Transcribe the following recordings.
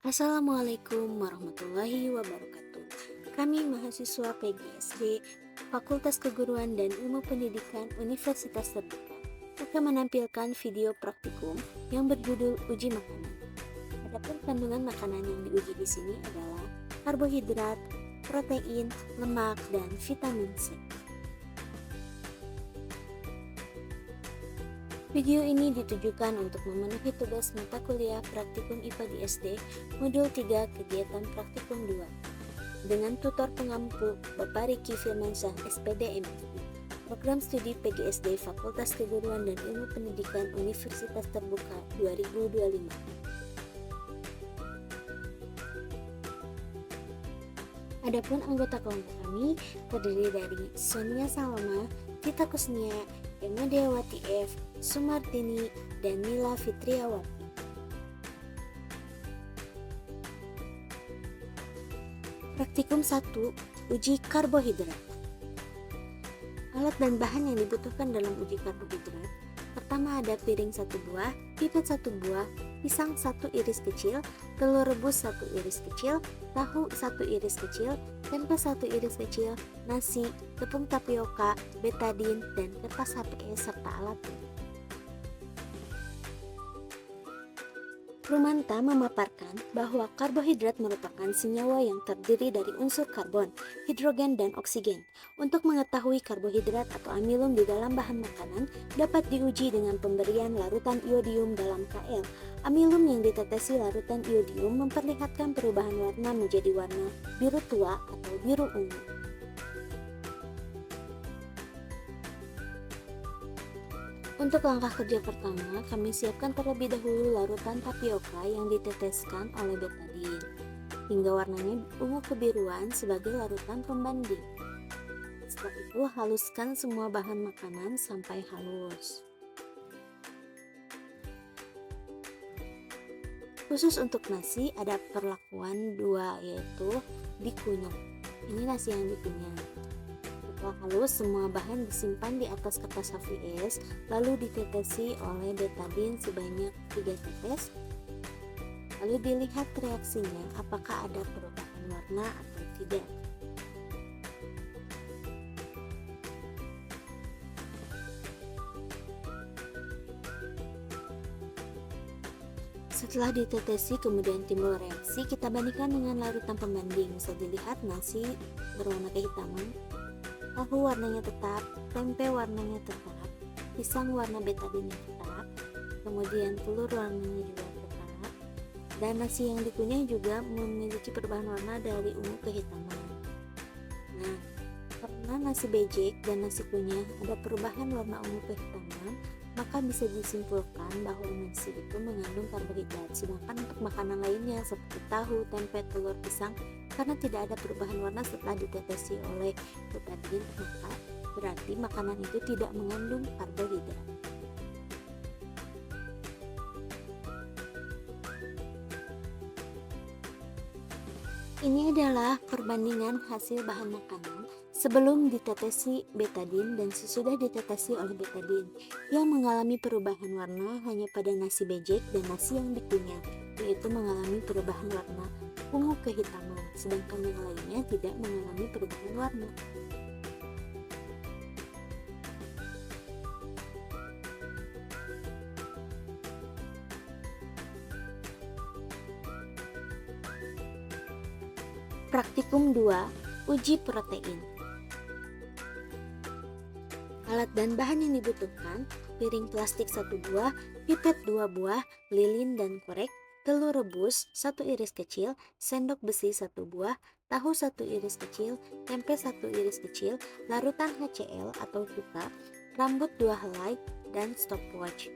Assalamualaikum warahmatullahi wabarakatuh. Kami mahasiswa PGSD Fakultas Keguruan dan Ilmu Pendidikan Universitas Terbuka akan menampilkan video praktikum yang berjudul uji makanan. Adapun kandungan makanan yang diuji di sini adalah karbohidrat, protein, lemak, dan vitamin C. Video ini ditujukan untuk memenuhi tugas mata kuliah praktikum IPA di SD modul 3 kegiatan praktikum 2 dengan tutor pengampu Bapak Riki Firmansyah SPD MSc, program studi PGSD Fakultas Keguruan dan Ilmu Pendidikan Universitas Terbuka 2025. Adapun anggota kelompok kami terdiri dari Sonia Salama, Tita Kusnia, Emma Dewati F, Sumartini, dan Nila Fitriawati. Praktikum 1. Uji karbohidrat. Alat dan bahan yang dibutuhkan dalam uji karbohidrat. Pertama ada piring 1 buah, pipet 1 buah, pisang 1 iris kecil, telur rebus 1 iris kecil, tahu 1 iris kecil, tempe 1 iris kecil, nasi, tepung tapioka, betadin, dan kertas HPS serta alatnya. Rumanta memaparkan bahwa karbohidrat merupakan senyawa yang terdiri dari unsur karbon, hidrogen, dan oksigen. Untuk mengetahui karbohidrat atau amilum di dalam bahan makanan dapat diuji dengan pemberian larutan iodium dalam KL. Amilum yang ditetesi larutan iodium memperlihatkan perubahan warna menjadi warna biru tua atau biru ungu. Untuk langkah kerja pertama, kami siapkan terlebih dahulu larutan tapioka yang diteteskan oleh betadin hingga warnanya ungu kebiruan sebagai larutan pembanding. Setelah itu, haluskan semua bahan makanan sampai halus. Khusus untuk nasi ada perlakuan dua, yaitu dikunyah. Ini nasi yang dikunyah. Setelah halus, semua bahan disimpan di atas kertas HVS, lalu ditetesi oleh betadin sebanyak 3 tetes. Lalu dilihat reaksinya apakah ada perubahan warna atau tidak. Setelah ditetesi kemudian timbul reaksi, kita bandingkan dengan larutan pembanding. Bisa dilihat nasi berwarna kehitaman, tahu warnanya tetap, tempe warnanya tetap, pisang warna betadinnya tetap, kemudian telur warnanya juga tetap, dan nasi yang dikunyah juga memiliki perubahan warna dari ungu ke hitaman. Nah, karena nasi bejek dan nasi kunyah ada perubahan warna ungu ke hitaman, maka bisa disimpulkan bahwa nasi itu mengandung karbohidrat. Sedangkan untuk makanan lainnya seperti tahu, tempe, telur, pisang, karena tidak ada perubahan warna setelah ditetesi oleh betadin, maka berarti makanan itu tidak mengandung karbohidrat. Ini adalah perbandingan hasil bahan makanan sebelum ditetesi betadin dan sesudah ditetesi oleh betadin. Yang mengalami perubahan warna hanya pada nasi bejek dan nasi yang dikunyah, yaitu mengalami perubahan warna ungu kehitaman, sedangkan yang lainnya tidak mengalami perubahan warna. Praktikum 2. Uji protein. Alat dan bahan yang dibutuhkan: piring plastik 1 buah, pipet 2 buah, lilin dan korek, telur rebus 1 iris kecil, sendok besi 1 buah, tahu 1 iris kecil, tempe 1 iris kecil, larutan HCl atau cuka, rambut 2 helai, dan stopwatch.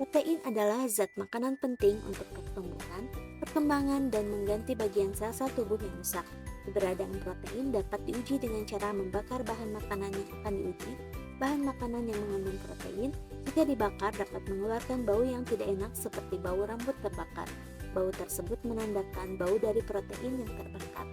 Protein adalah zat makanan penting untuk pertumbuhan, perkembangan, dan mengganti bagian sel-sel tubuh yang rusak. Keberadaan protein dapat diuji dengan cara membakar bahan makanan yang akan diuji. Bahan makanan yang mengandung protein jika dibakar dapat mengeluarkan bau yang tidak enak seperti bau rambut terbakar. Bau tersebut menandakan bau dari protein yang terbakar.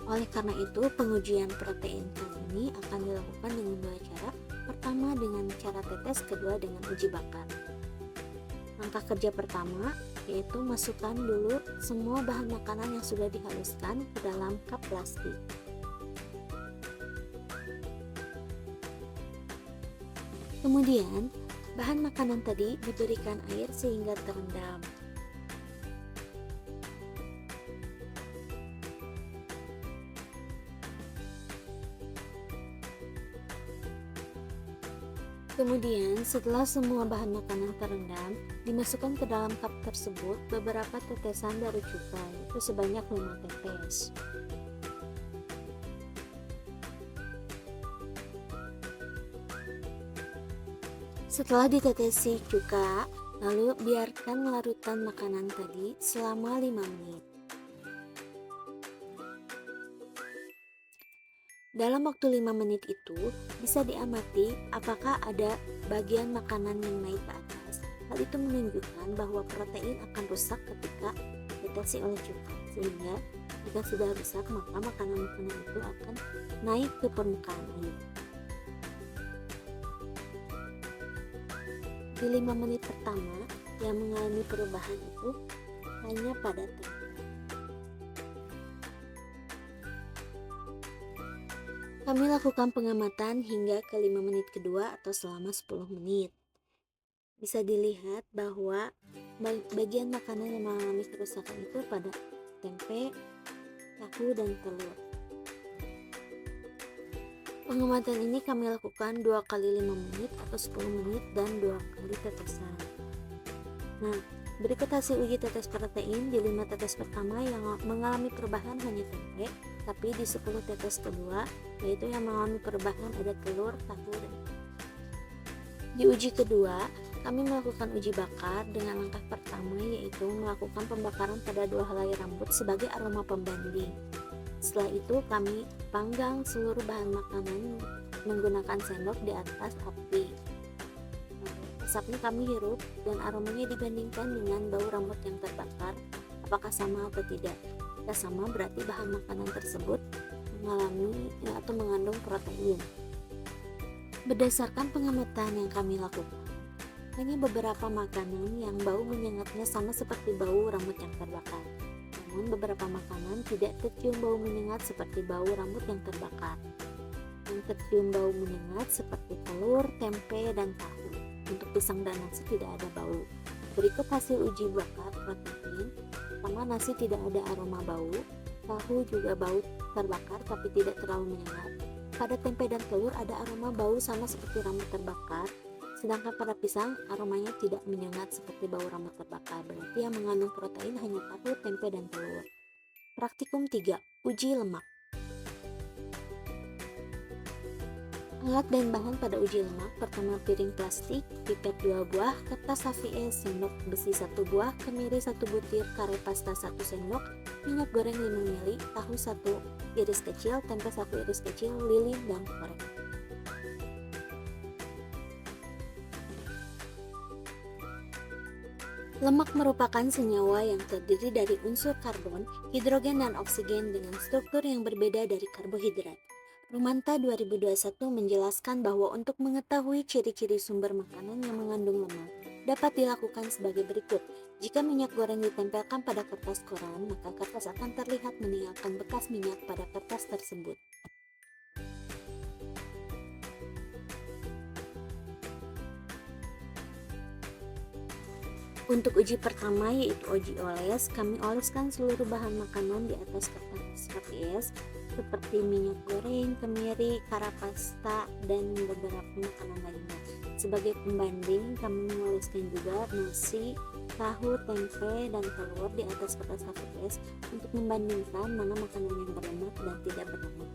Oleh karena itu, pengujian protein kali ini akan dilakukan dengan 2 cara. Pertama dengan cara tetes, kedua dengan uji bakar. Langkah kerja pertama yaitu masukkan dulu semua bahan makanan yang sudah dihaluskan ke dalam cup plastik. Kemudian, bahan makanan tadi diberikan air sehingga terendam. Kemudian, setelah semua bahan makanan terendam, dimasukkan ke dalam cup tersebut beberapa tetesan dari cuka, yaitu sebanyak 5 tetes. Setelah ditetesi cuka, lalu biarkan larutan makanan tadi selama 5 menit. Dalam waktu 5 menit itu, bisa diamati apakah ada bagian makanan yang naik ke atas. Hal itu menunjukkan bahwa protein akan rusak ketika ditetesi oleh cuka, sehingga jika sudah rusak maka makanan-makanan itu akan naik ke permukaan air. Di 5 menit pertama, yang mengalami perubahan itu hanya pada tempe. Kami lakukan pengamatan hingga ke 5 menit kedua atau selama 10 menit. Bisa dilihat bahwa bagian makanan yang mengalami kerusakan itu pada tempe, tahu, dan telur. Pengamatan ini kami lakukan 2 kali 5 menit atau 10 menit dan 2 kali tetesan. Nah, berikut hasil uji tetes protein di 5 tetes pertama yang mengalami perubahan hanya tempe, tapi di 10 tetes kedua, yaitu yang mengalami perubahan ada telur, tahu, dan di uji kedua, kami melakukan uji bakar dengan langkah pertama yaitu melakukan pembakaran pada 2 helai rambut sebagai aroma pembanding. Setelah itu kami panggang seluruh bahan makanan menggunakan sendok di atas api. Asapnya kami hirup dan aromanya dibandingkan dengan bau rambut yang terbakar, apakah sama atau tidak. Jika sama berarti bahan makanan tersebut mengalami atau mengandung protein. Berdasarkan pengamatan yang kami lakukan, hanya beberapa makanan yang bau menyengatnya sama seperti bau rambut yang terbakar. Namun beberapa makanan tidak tercium bau menyengat seperti bau rambut yang terbakar. Yang tercium bau menyengat seperti telur, tempe, dan tahu. Untuk pisang dan nasi tidak ada bau. Berikut hasil uji bakar protein. Pertama, nasi tidak ada aroma bau. Tahu juga bau terbakar tapi tidak terlalu menyengat. Pada tempe dan telur ada aroma bau sama seperti rambut terbakar. Sedangkan pada pisang, aromanya tidak menyengat seperti bau rambut terbakar. Berarti yang mengandung protein hanya tahu, tempe, dan telur. Praktikum 3. Uji lemak. Alat dan bahan pada uji lemak: pertama piring plastik, pipet 2 buah, kertas HVS, sendok besi 1 buah, kemiri 1 butir, kare pasta 1 sendok, minyak goreng 5 ml, tahu 1 iris kecil, tempe 1 iris kecil, lilin, dan korek. Lemak merupakan senyawa yang terdiri dari unsur karbon, hidrogen, dan oksigen dengan struktur yang berbeda dari karbohidrat. Rumanta 2021 menjelaskan bahwa untuk mengetahui ciri-ciri sumber makanan yang mengandung lemak dapat dilakukan sebagai berikut. Jika minyak goreng ditempelkan pada kertas koran, maka kertas akan terlihat meninggalkan bekas minyak pada kertas tersebut. Untuk uji pertama yaitu uji oles, kami oleskan seluruh bahan makanan di atas kertas HVS seperti minyak goreng, kemiri, kara pasta, dan beberapa makanan lainnya. Sebagai pembanding, kami mengoleskan juga nasi, tahu, tempe, dan telur di atas kertas HVS untuk membandingkan mana makanan yang berlemak dan tidak berlemak.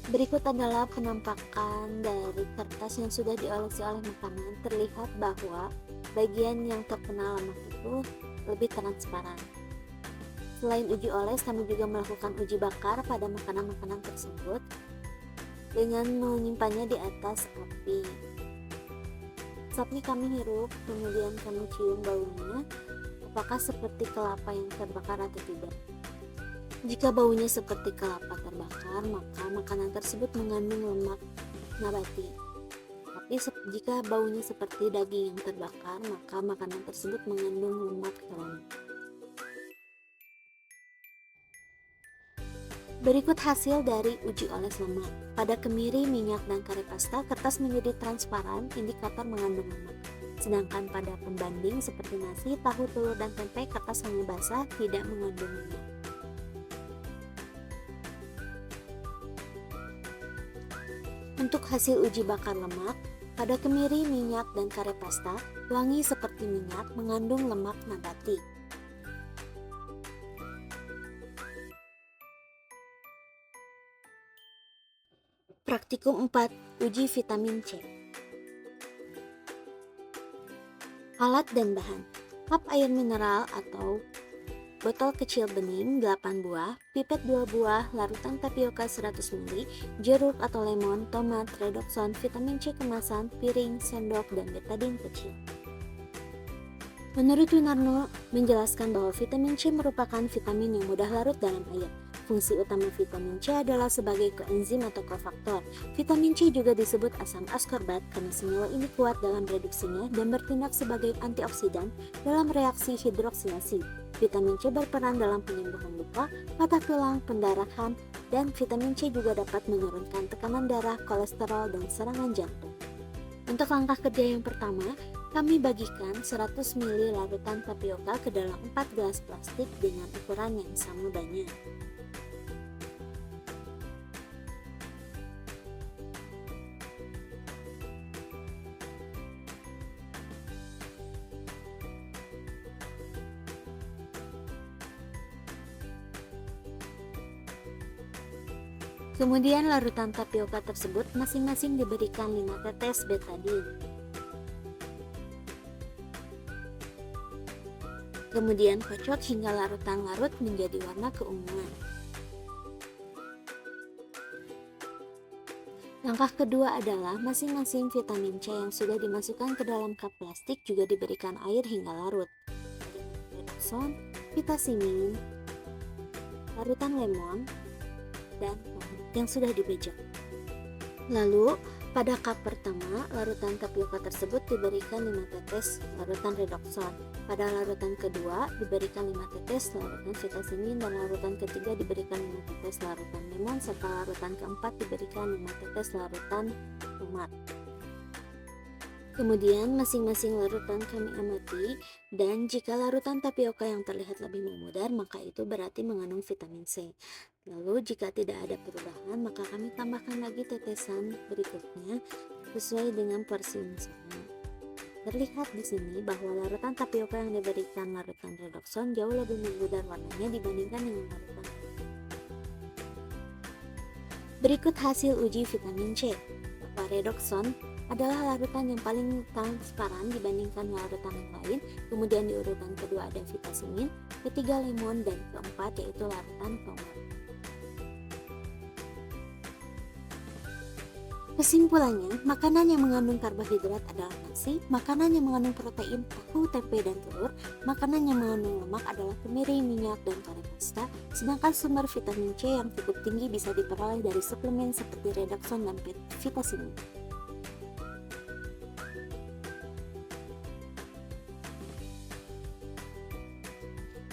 Berikut adalah penampakan dari kertas yang sudah diolesi oleh makanan. Terlihat bahwa bagian yang terkena lemak itu lebih transparan. Selain uji oles, kami juga melakukan uji bakar pada makanan-makanan tersebut dengan menyimpannya di atas api. Asapnya kami hirup, kemudian kami cium baunya, apakah seperti kelapa yang terbakar atau tidak. Jika baunya seperti kelapa terbakar, maka makanan tersebut mengandung lemak nabati. Tapi jika baunya seperti daging yang terbakar, maka makanan tersebut mengandung lemak hewani. Berikut hasil dari uji oles lemak. Pada kemiri, minyak, dan kare pasta, kertas menjadi transparan, indikator mengandung lemak. Sedangkan pada pembanding seperti nasi, tahu, telur, dan tempe, kertas hanya basah, tidak mengandung lemak. Untuk hasil uji bakar lemak, pada kemiri, minyak, dan kare pasta, wangi seperti minyak, mengandung lemak nabati. Praktikum 4. Uji vitamin C. Alat dan bahan: cup air mineral atau botol kecil bening 8 buah, pipet 2 buah, larutan tapioka 100 ml, jeruk atau lemon, tomat, redoxon, vitamin C kemasan, piring, sendok, dan betadine kecil. Menurut Winarno menjelaskan bahwa vitamin C merupakan vitamin yang mudah larut dalam air. Fungsi utama vitamin C adalah sebagai koenzim atau kofaktor. Vitamin C juga disebut asam askorbat karena senyawa ini kuat dalam reduksinya dan bertindak sebagai antioksidan dalam reaksi hidroksilasi. Vitamin C berperan dalam penyembuhan luka, patah tulang, pendarahan, dan vitamin C juga dapat menurunkan tekanan darah, kolesterol, dan serangan jantung. Untuk langkah kerja yang pertama, kami bagikan 100 ml larutan tapioka ke dalam 4 gelas plastik dengan ukuran yang sama banyak. Kemudian larutan tapioka tersebut masing-masing diberikan 5 tetes betadine. Kemudian kocok hingga larutan larut menjadi warna keunguan. Langkah kedua adalah masing-masing vitamin C yang sudah dimasukkan ke dalam cup plastik juga diberikan air hingga larut. Redoxon, vitamin, larutan lemon, dan yang sudah dibejek. Lalu, pada cup pertama, larutan tapioka tersebut diberikan 5 tetes larutan redoxon. Pada larutan kedua, diberikan 5 tetes larutan vitamin, dan larutan ketiga diberikan 5 tetes larutan lemon, serta larutan keempat diberikan 5 tetes larutan tomat. Kemudian masing-masing larutan kami amati, dan jika larutan tapioka yang terlihat lebih memudar, maka itu berarti mengandung vitamin C. Lalu jika tidak ada perubahan, maka kami tambahkan lagi tetesan berikutnya sesuai dengan porsi yang sama. Terlihat di sini bahwa larutan tapioka yang diberikan larutan redoxon jauh lebih memudar warnanya dibandingkan dengan larutan. Berikut hasil uji vitamin C. Bahwa redoxon adalah larutan yang paling transparan dibandingkan larutan yang lain. Kemudian di urutan kedua ada vitamin, ketiga lemon, dan keempat yaitu larutan tomat. Kesimpulannya, makanan yang mengandung karbohidrat adalah nasi, makanan yang mengandung protein tahu, tempe, dan telur, makanan yang mengandung lemak adalah kemiri, minyak, dan kare pasta, sedangkan sumber vitamin C yang cukup tinggi bisa diperoleh dari suplemen seperti redoxon dan vitamin.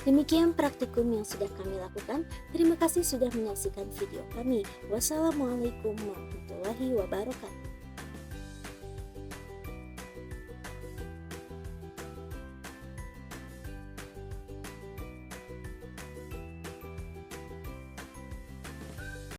Demikian praktikum yang sudah kami lakukan. Terima kasih sudah menyaksikan video kami. Wassalamualaikum warahmatullahi wabarakatuh.